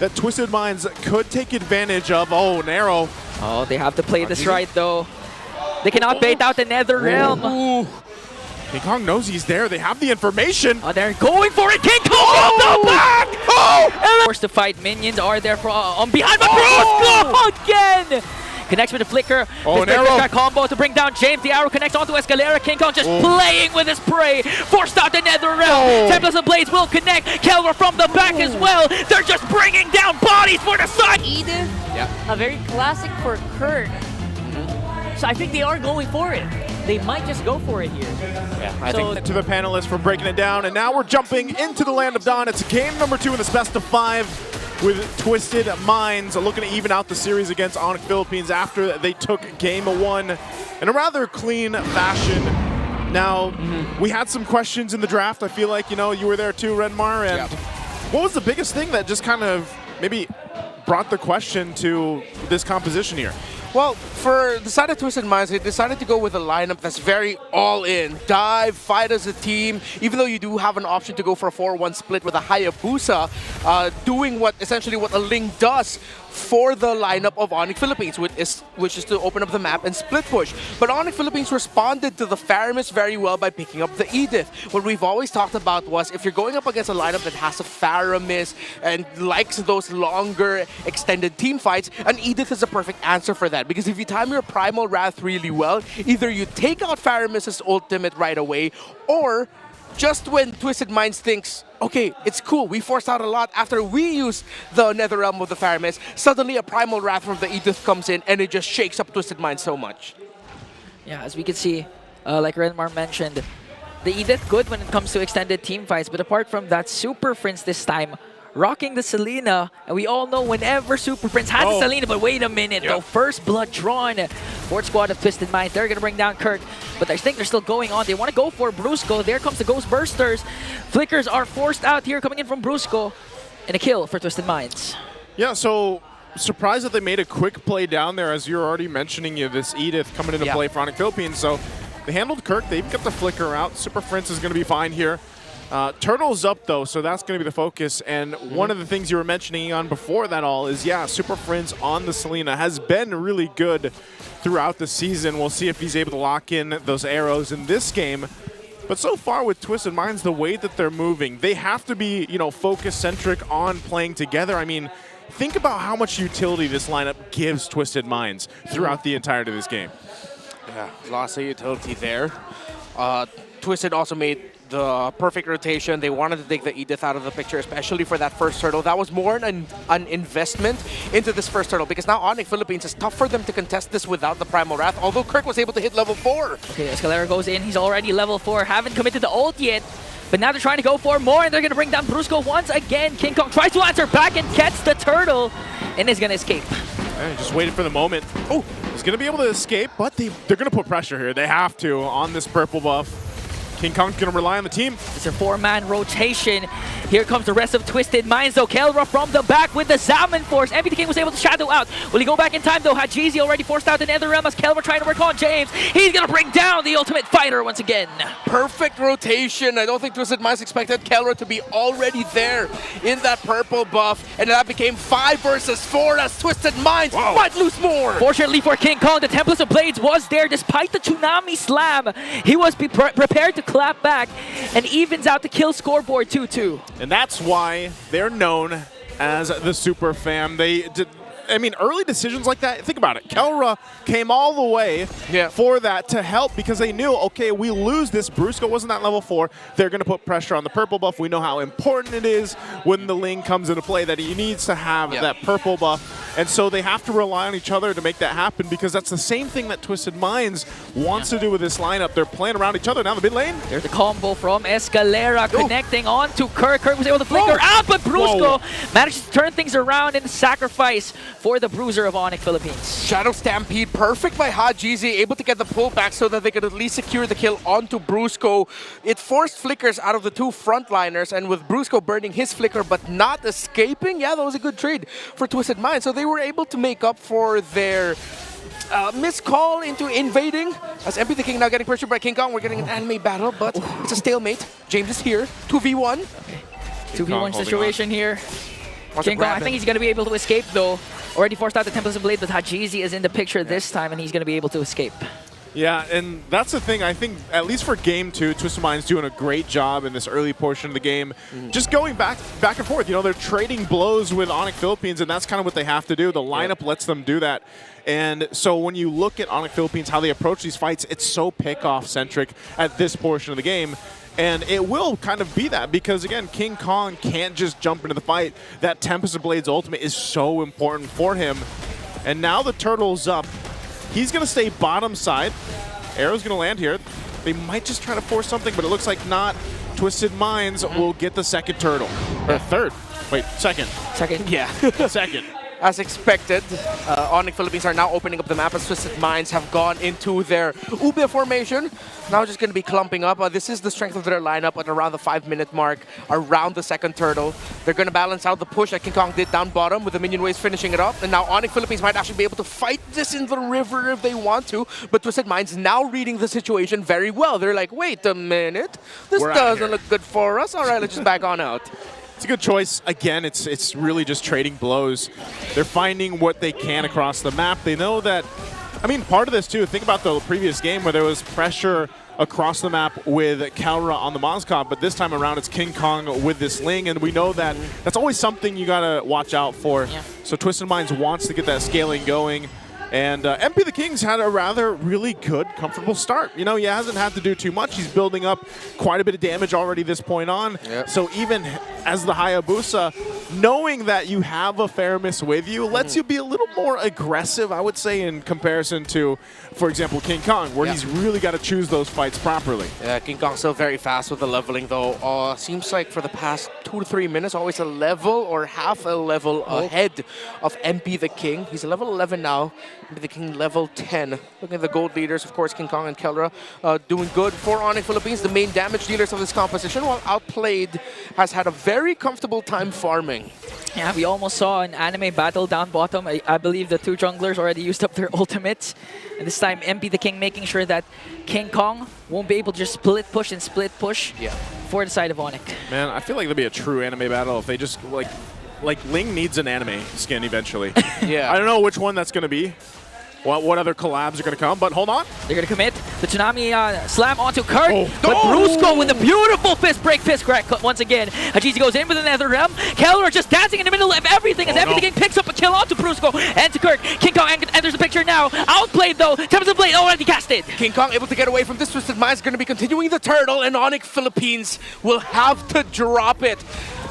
that Twisted Minds could take advantage of. Oh, narrow. Oh, they have to play this right, though. They cannot bait out the Nether Realm. Ooh. King Kong knows he's there. They have the information. Oh, they're going for it. King Kong on the back! Oh! Forced to fight. Minions are there for, on behind, but Bruce again! Connects with the flicker. Oh, this got combo to bring down James. The arrow connects onto Escalera. King Kong just playing with his prey. Forced out the Nether Realm. Templates and Blades will connect. Kelra from the back as well. They're just bringing down bodies for the side. Edith, a very classic for Kurt. So I think they are going for it. They might just go for it here. Yeah, I think to the panelists for breaking it down. And now we're jumping into the Land of Dawn. It's game number 2 in this best of 5 with Twisted Minds looking to even out the series against Onic Philippines after they took game 1 in a rather clean fashion. Now, we had some questions in the draft. I feel like, you know, you were there too, Redmar. And what was the biggest thing that just kind of maybe brought the question to this composition here? Well, for the side of Twisted Minds, they decided to go with a lineup that's very all-in. Dive, fight as a team, even though you do have an option to go for a 4-1 split with a Hayabusa, doing essentially what a Ling does for the lineup of Onic Philippines, which is to open up the map and split push. But Onic Philippines responded to the Faramis very well by picking up the Edith. What we've always talked about was if you're going up against a lineup that has a Faramis and likes those longer extended team fights, an Edith is a perfect answer for that. Because if you time your Primal Wrath really well, either you take out Faramis's ultimate right away, or just when Twisted Minds thinks, okay, it's cool, we forced out a lot after we use the Nether Realm of the Faramis, suddenly a Primal Wrath from the Edith comes in and it just shakes up Twisted Minds so much. Yeah, as we can see, like Redmar mentioned, the Edith good when it comes to extended team fights, but apart from that, Super Prince this time rocking the Selena, and we all know whenever Super Prince has the Selena, but wait a minute though, first blood drawn. Fourth squad of Twisted Minds, they're gonna bring down Kirk, but I think they're still going on. They want to go for Brusco. There comes the Ghost Bursters. Flickers are forced out here, coming in from Brusco, and a kill for Twisted Minds. Yeah, so surprised that they made a quick play down there, as you're already mentioning, this Edith coming into play for Onic Philippines. So they handled Kirk, they've got the Flicker out. Super Prince is gonna be fine here. Turtle's up though, so that's going to be the focus. And one of the things you were mentioning on before that all is, Super Prince on the Selena has been really good throughout the season. We'll see if he's able to lock in those arrows in this game. But so far with Twisted Minds, the way that they're moving, they have to be, focus-centric on playing together. I mean, think about how much utility this lineup gives Twisted Minds throughout the entirety of this game. Yeah, lots of utility there. Twisted also made the perfect rotation. They wanted to take the Edith out of the picture, especially for that first turtle. That was more an investment into this first turtle, because now Onic Philippines, is tough for them to contest this without the Primal Wrath, although Kirk was able to hit level 4. Okay, Escalera goes in. He's already level 4. Haven't committed the ult yet, but now they're trying to go for more, and they're going to bring down Brusco once again. King Kong tries to answer back and gets the turtle, and is going to escape. Just waited for the moment. Oh, he's going to be able to escape, but they're going to put pressure here. They have to on this purple buff. King Kong's going to rely on the team. It's a 4-man rotation. Here comes the rest of Twisted Minds, though. Kelra from the back with the Salmon Force. MVP King was able to shadow out. Will he go back in time, though? Hajizi already forced out the Nether Realm as Kelra trying to work on James. He's going to bring down the Ultimate Fighter once again. Perfect rotation. I don't think Twisted Minds expected Kelra to be already there in that purple buff. And that became 5 versus 4 as Twisted Minds might lose more. Fortunately for King Kong, the Templates of Blades was there despite the Tsunami Slam. He was prepared to clap back and evens out the kill scoreboard 2-2. And that's why they're known as the Super Fam. Early decisions like that, think about it. Kelra came all the way for that to help, because they knew, okay, we lose this. Brusco wasn't at level 4. They're going to put pressure on the purple buff. We know how important it is when the Ling comes into play, that he needs to have that purple buff. And so they have to rely on each other to make that happen, because that's the same thing that Twisted Minds wants to do with this lineup. They're playing around each other down the mid lane. There's the combo from Escalera connecting on to Kirk. Kirk was able to flicker out, but Brusco manages to turn things around in the sacrifice for the Bruiser of Onic Philippines. Shadow Stampede, perfect by Hajizi, able to get the pullback so that they could at least secure the kill onto Brusco. It forced flickers out of the 2 frontliners, and with Brusco burning his flicker but not escaping, that was a good trade for Twisted Minds. So they were able to make up for their missed call into invading, as MP the King now getting pressured by King Kong. We're getting an anime battle, but it's a stalemate. James is here, 2v1. Okay. 2v1 situation here. King Kong, I think he's going to be able to escape, though. Already forced out the Tempest Blade, but Hajizi is in the picture this time, and he's going to be able to escape. Yeah, and that's the thing. I think, at least for Game 2, Twisted Mind's doing a great job in this early portion of the game. Just going back and forth. You know, they're trading blows with Onic Philippines, and that's kind of what they have to do. The lineup lets them do that. And so when you look at Onic Philippines, how they approach these fights, it's so pick-off-centric at this portion of the game. And it will kind of be that because, again, King Kong can't just jump into the fight. That Tempest of Blades ultimate is so important for him. And now the turtle's up. He's going to stay bottom side. Arrow's going to land here. They might just try to force something, but it looks like not. Twisted Minds will get the second turtle. Or third. Wait, second. Second? Yeah. Second. As expected, Onic Philippines are now opening up the map as Twisted Minds have gone into their Ube formation. Now just going to be clumping up. This is the strength of their lineup at around the 5-minute mark, around the second turtle. They're going to balance out the push that King Kong did down bottom with the minion waves finishing it up. And now Onic Philippines might actually be able to fight this in the river if they want to. But Twisted Minds now reading the situation very well. They're like, wait a minute, this doesn't look good for us. All right, let's just back on out. It's a good choice. Again, it's really just trading blows. They're finding what they can across the map. They know that, I mean, part of this too, think about the previous game where there was pressure across the map with Kalra on the Mozcop, but this time around it's King Kong with this Ling, and we know that that's always something you gotta watch out for. Yeah. So Twisted Minds wants to get that scaling going. And MP the King's had a rather really good, comfortable start. You know, he hasn't had to do too much. He's building up quite a bit of damage already this point on. Yep. So even as the Hayabusa, knowing that you have a Faramis with you lets you be a little more aggressive, I would say, in comparison to, for example, King Kong, where he's really got to choose those fights properly. Yeah, King Kong's still very fast with the leveling, though. Seems like for the past 2 to 3 minutes, always a level or half a level ahead of MP the King. He's a level 11 now. MP the King level 10. Looking at the gold leaders, of course, King Kong and Kelra doing good for Onic Philippines, the main damage dealers of this composition, while Outplayed has had a very comfortable time farming. Yeah, we almost saw an anime battle down bottom. I believe the two junglers already used up their ultimates. And this time, MP the King making sure that King Kong won't be able to just split push for the side of Onic. Man, I feel like there'll be a true anime battle if they just, like Ling needs an anime skin eventually. Yeah. I don't know which one that's going to be. What other collabs are going to come, but hold on. They're going to commit the Tsunami slam onto Kirk, but Brusco with a beautiful fist break, fist crack once again. Hajizi goes in with the Nether Realm. Keller just dancing in the middle of everything as MP the King picks up a kill onto Brusco and to Kirk. King Kong enters the picture now. Outplayed though. Tempest Blade already casted. King Kong able to get away from this. Twisted Minds going to be continuing the turtle, and Onic Philippines will have to drop it.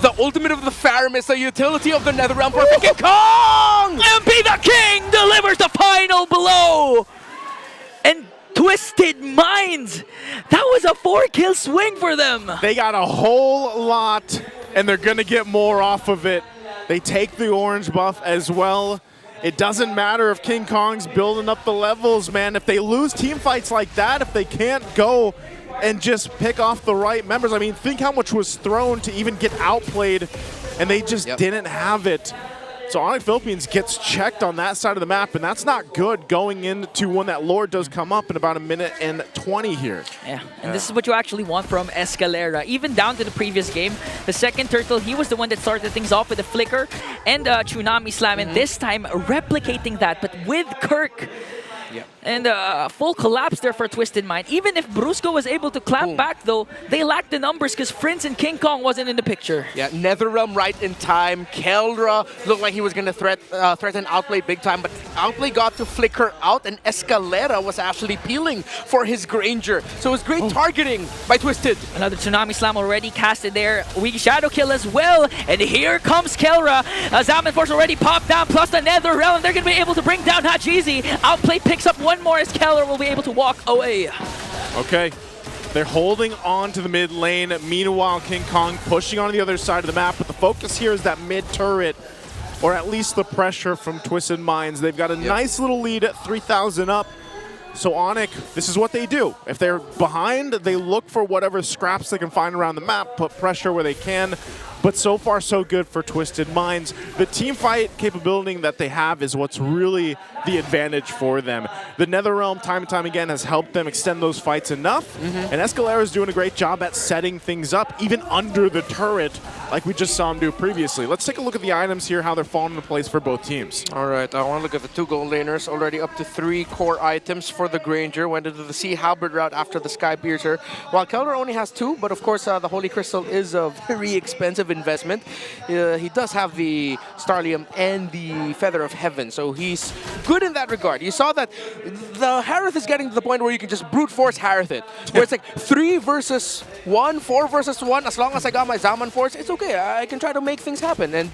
The ultimate of the Faramis, the utility of the Nether Realm for King Kong! MP the King delivers the final blow! And Twisted Minds, that was a 4-kill swing for them! They got a whole lot, and they're going to get more off of it. They take the orange buff as well. It doesn't matter if King Kong's building up the levels, man. If they lose team fights like that, if they can't go and just pick off the right members. I mean, think how much was thrown to even get outplayed, and they just didn't have it. So Onic Philippines gets checked on that side of the map, and that's not good going into when that Lord does come up in about 1 minute and 20 here. Yeah, and this is what you actually want from Escalera. Even down to the previous game, the second turtle, he was the one that started things off with a flicker and a Tsunami slam, and this time replicating that, but with Kirk. Yep. And full collapse there for Twisted Mind. Even if Brusco was able to clap back, though, they lacked the numbers because Prince and King Kong wasn't in the picture. Yeah, Netherrealm right in time. Keldra looked like he was going to threaten Outplay big time, but Outplay got to flicker out, and Escalera was actually peeling for his Granger. So it was great targeting by Twisted. Another Tsunami Slam already casted there. We Shadow Kill as well, and here comes Kelra. Zaman Force already popped down, plus the Netherrealm. They're going to be able to bring down Hajizi. Outplay picks up one more as Keller will be able to walk away. Okay. They're holding on to the mid lane. Meanwhile, King Kong pushing on the other side of the map. But the focus here is that mid turret, or at least the pressure from Twisted Minds. They've got a nice little lead at 3,000 up. So Onic, this is what they do. If they're behind, they look for whatever scraps they can find around the map, put pressure where they can. But so far, so good for Twisted Minds. The team fight capability that they have is what's really the advantage for them. The Netherrealm, time and time again, has helped them extend those fights enough. And Escalera is doing a great job at setting things up, even under the turret, like we just saw him do previously. Let's take a look at the items here, how they're falling into place for both teams. All right, I want to look at the 2 gold laners. Already up to 3 core items for the Granger. Went into the Sea Halberd route after the Sky Piercer. While Keller only has 2, but of course the Holy Crystal is a very expensive investment. He does have the Starlium and the Feather of Heaven, so he's good in that regard. You saw that the Harith is getting to the point where you can just brute force Harith it. Where it's like 3 versus 1, 4 versus 1. As long as I got my Zaman Force, it's okay. I can try to make things happen. And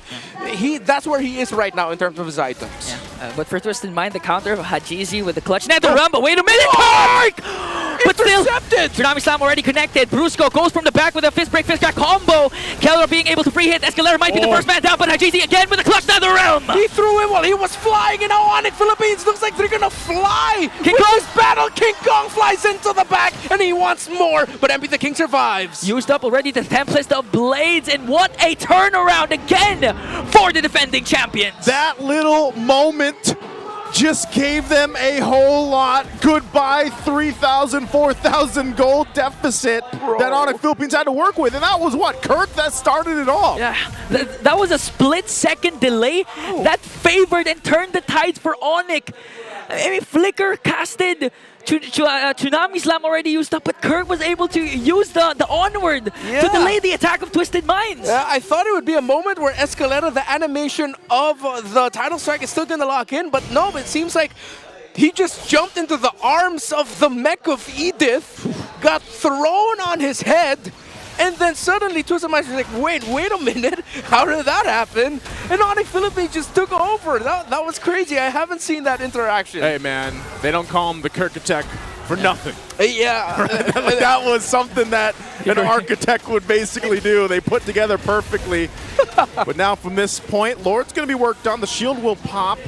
that's where he is right now in terms of his items. Yeah. But for Twisted Mind, the counter of Hajizi with the clutch. Nether Realm, but wait a minute! Kark! But still, Tsunami Slam already connected. Brusco goes from the back with a fist break, fist crack combo. Keller being able to free hit. Escalera might be the first man down, but Hajizi again with the clutch Nether Realm. He threw him while he was flying, and now Onic Philippines looks like they're gonna fly. King Kong's battle. King Kong flies into the back, and he wants more, but MP the King survives. Used up already the Tempest of Blades, and what a turnaround again for the defending champions. That little moment just gave them a whole lot. Goodbye 3,000, 4,000 gold deficit that Onic Philippines had to work with. And that was what, Kirk, that started it all. Yeah, that was a split-second delay that favored and turned the tides for Onic. I mean, Flicker casted, Tsunami Slam already used up, but Kirk was able to use the onward to delay the attack of Twisted Minds. Yeah, I thought it would be a moment where Escalera, the animation of the title strike is still going to lock in, but no, it seems like he just jumped into the arms of the mech of Edith, got thrown on his head, and then suddenly Twisted Minds was like, wait a minute, how did that happen? And Onic Philippines just took over. That was crazy. I haven't seen that interaction. Hey man, they don't call him the Kirk Attack for nothing. Yeah. That was something that an architect would basically do. They put together perfectly. But now from this point, Lord's going to be worked on. The shield will pop.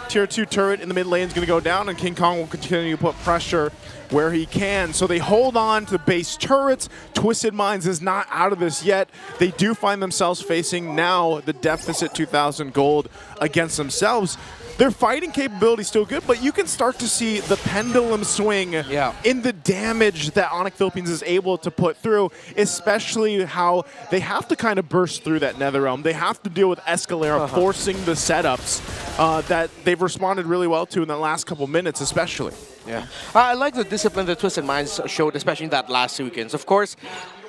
Tier 2 turret in the mid lane is going to go down, and King Kong will continue to put pressure where he can. So they hold on to base turrets. Twisted Minds is not out of this yet. They do find themselves facing now the deficit 2,000 gold against themselves. Their fighting capability is still good, but you can start to see the pendulum swing in the damage that Onic Philippines is able to put through, especially how they have to kind of burst through that Nether Realm. They have to deal with Escalera forcing the setups that they've responded really well to in the last couple minutes, especially. Yeah, I like the discipline that Twisted Minds showed, especially in that last sequence. Of course,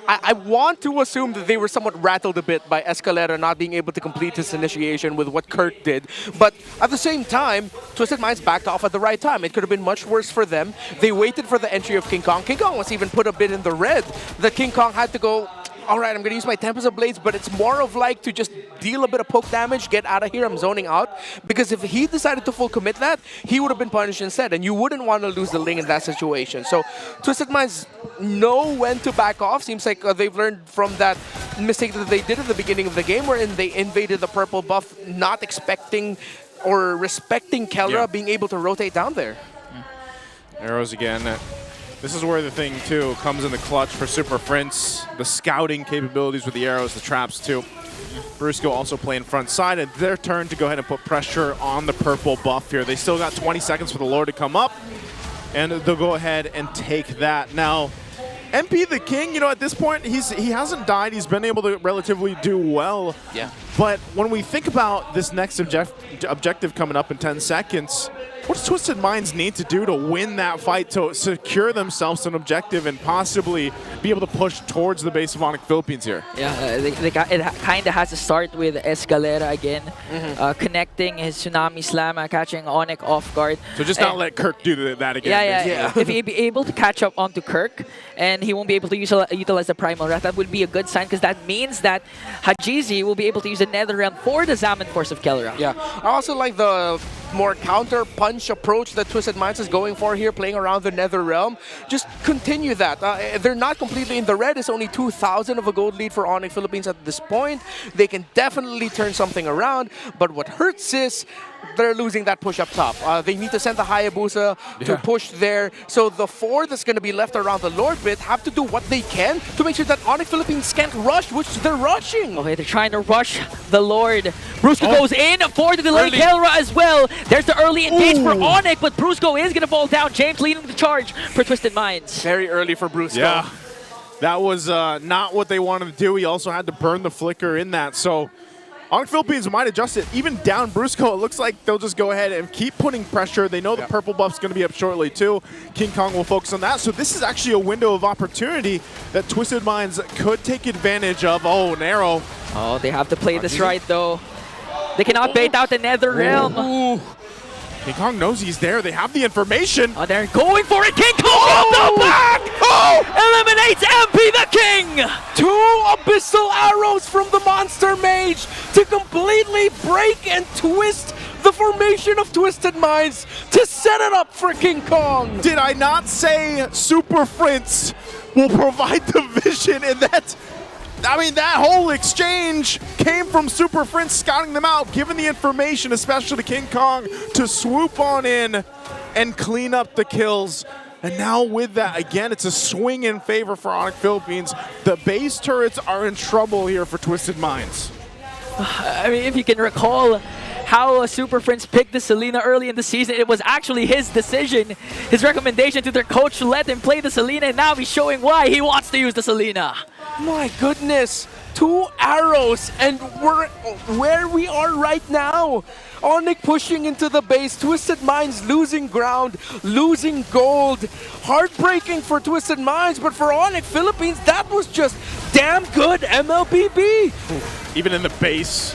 I want to assume that they were somewhat rattled a bit by Escalera not being able to complete his initiation with what Kurt did. But at the same time, Twisted Minds backed off at the right time. It could have been much worse for them. They waited for the entry of King Kong. King Kong was even put a bit in the red. The King Kong had to go, all right, I'm going to use my Tempest of Blades, but it's more of like to just deal a bit of poke damage, get out of here, I'm zoning out. Because if he decided to full commit that, he would have been punished instead, and you wouldn't want to lose the Ling in that situation. So Twisted Minds know when to back off. Seems like they've learned from that mistake that they did at the beginning of the game, wherein they invaded the purple buff, not expecting or respecting Kelra being able to rotate down there. Arrows again. This is where the thing, too, comes in the clutch for Super Prince. The scouting capabilities with the arrows, the traps, too. Brusco also playing front side, and their turn to go ahead and put pressure on the purple buff here. They still got 20 seconds for the Lord to come up, and they'll go ahead and take that. Now, MP the King, you know, at this point, he hasn't died. He's been able to relatively do well. Yeah. But when we think about this next objective coming up in 10 seconds, what does Twisted Minds need to do to win that fight, to secure themselves an objective and possibly be able to push towards the base of Onic Philippines here? Yeah, it kind of has to start with Escalera again, connecting his Tsunami Slam, catching Onic off guard. So just not let Kirk do that again. Yeah. If he'd be able to catch up onto Kirk and he won't be able to utilize the Primal Wrath, that would be a good sign, because that means that Hajizi will be able to use the Nether Realm for the Zaman Force of Kelra. Yeah, I also like the more counter-punch approach that Twisted Minds is going for here, playing around the Nether Realm. Just continue that. They're not completely in the red. It's only 2,000 of a gold lead for Onic Philippines at this point. They can definitely turn something around, but what hurts is they're losing that push up top. They need to send the Hayabusa to push there. So the 4 that's going to be left around the Lord bit have to do what they can to make sure that Onic Philippines can't rush, which they're rushing. Okay, they're trying to rush the Lord. Brusco goes in for the delay. Kelra as well. There's the early engage for Onic, but Brusco is going to fall down. James leading the charge for Twisted Minds. Very early for Brusco. Yeah. That was not what they wanted to do. He also had to burn the flicker in that. So Onic Philippines might adjust it. Even down Brusco, it looks like they'll just go ahead and keep putting pressure. They know the purple buff's going to be up shortly too. King Kong will focus on that. So this is actually a window of opportunity that Twisted Minds could take advantage of. Oh, narrow. Oh, they have to play this right though. They cannot bait out the Nether Realm. Ooh. King Kong knows he's there. They have the information. Oh, they're going for it. King Kong from the back! Eliminates MP the King! 2 abyssal arrows from the Monster Mage to completely break and twist the formation of Twisted Minds to set it up for King Kong. Did I not say Super Prince will provide the vision in that? I mean, that whole exchange came from Super Prince scouting them out, giving the information, especially to King Kong, to swoop on in and clean up the kills. And now with that, again, it's a swing in favor for Onic Philippines. The base turrets are in trouble here for Twisted Minds. I mean, if you can recall how Super Prince picked the Selena early in the season, it was actually his decision. His recommendation to their coach to let him play the Selena, and now he's showing why he wants to use the Selena. My goodness, 2 arrows, and we're where we are right now. Onic pushing into the base, Twisted Minds losing ground, losing gold. Heartbreaking for Twisted Minds, but for Onic Philippines, that was just damn good MLBB. Even in the base,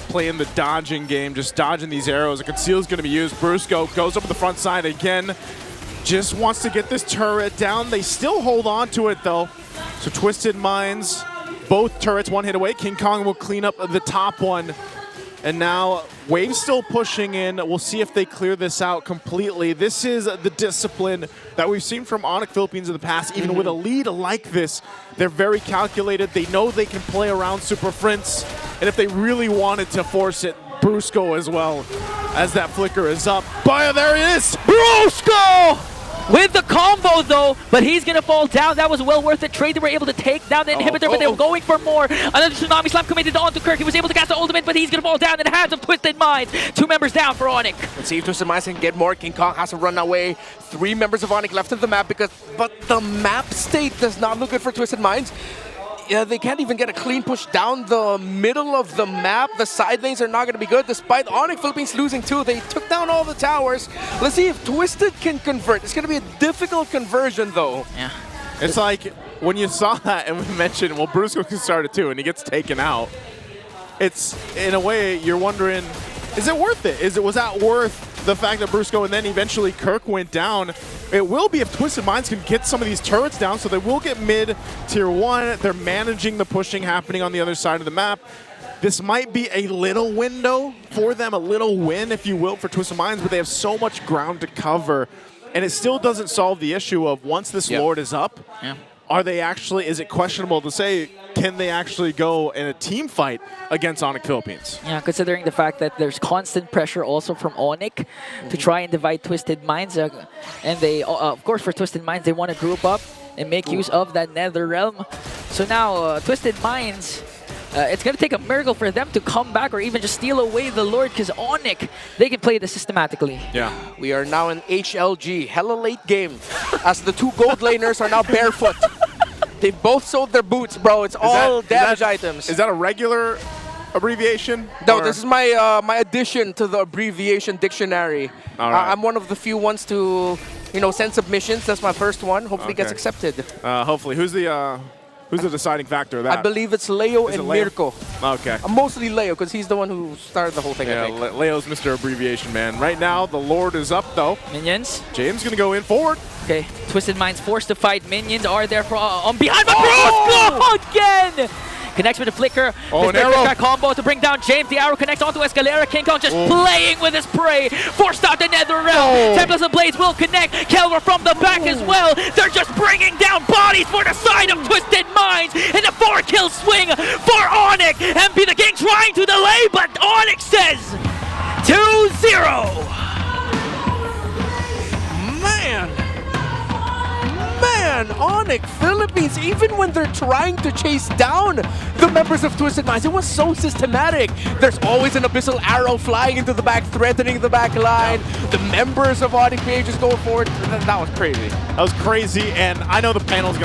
playing the dodging game, just dodging these arrows. A conceal is going to be used. Brusco goes up the front side again. Just wants to get this turret down. They still hold on to it though. So Twisted Minds, both turrets 1 hit away. King Kong will clean up the top one. And now Wave's still pushing in. We'll see if they clear this out completely. This is the discipline that we've seen from Onic Philippines in the past. Even with a lead like this, they're very calculated. They know they can play around Super Prince. And if they really wanted to force it, Brusco as well, as that flicker is up. But there it is! Brusco! With the combo though, but he's gonna fall down. That was well worth the trade. They were able to take down the inhibitor, but they were going for more. Another Tsunami Slam committed onto Kirk. He was able to cast the ultimate, but he's gonna fall down in the hands of Twisted Minds. 2 members down for Onic. Let's see if Twisted Minds can get more. King Kong has to run away. 3 members of Onic left of the map, but the map state does not look good for Twisted Minds. Yeah, they can't even get a clean push down the middle of the map. The side lanes are not going to be good, despite Onic Philippines losing 2. They took down all the towers. Let's see if Twisted can convert. It's going to be a difficult conversion, though. Yeah. It's like when you saw that and we mentioned, well, Brusco can start it too, and he gets taken out. It's, in a way, you're wondering, is it worth it? Was that worth the fact that Brusco and then eventually Kirk went down? It will be if Twisted Minds can get some of these turrets down, so they will get mid tier 1. They're managing the pushing happening on the other side of the map. This might be a little window for them, a little win, if you will, for Twisted Minds, but they have so much ground to cover. And it still doesn't solve the issue of once this Lord is up, are they actually, is it questionable to say, can they actually go in a team fight against Onic Philippines? Yeah, considering the fact that there's constant pressure also from Onic to try and divide Twisted Minds. And they, of course, for Twisted Minds, they want to group up and make use of that Nether Realm. So now, Twisted Minds, it's going to take a miracle for them to come back or even just steal away the Lord, because Onic, they can play this systematically. Yeah. We are now in HLG, hella late game, as the 2 gold laners are now barefoot. They both sold their boots, bro. It's all damage items. Is that a regular abbreviation? No, this is my my addition to the abbreviation dictionary. All right. I'm one of the few ones to, send submissions. That's my first one. Hopefully it gets accepted. Hopefully. Who's the deciding factor of that? I believe it's Leo and Mirko. Okay. Mostly Leo, because he's the one who started the whole thing, Yeah, I think. Leo's Mr. Abbreviation, man. Right now, the Lord is up, though. Minions. James going to go in forward. Okay, Twisted Minds forced to fight. Minions are there for on behind, but Brusco again! Connects with the flicker. Oh, an arrow. That combo to bring down James. The arrow connects onto Escalera. King Kong just playing with his prey. Forced out the Nether Realm. Templars and Blades will connect. Kelver from the back as well. They're just bringing down bodies for the side of Twisted Minds. In a 4-kill swing for Onic. MP the King trying to delay, but Onic says 2-0. Man, Onic Philippines, even when they're trying to chase down the members of Twisted Minds, it was so systematic. There's always an abyssal arrow flying into the back, threatening the back line. The members of Onic PA just going forward. That was crazy. That was crazy, and I know the panel's going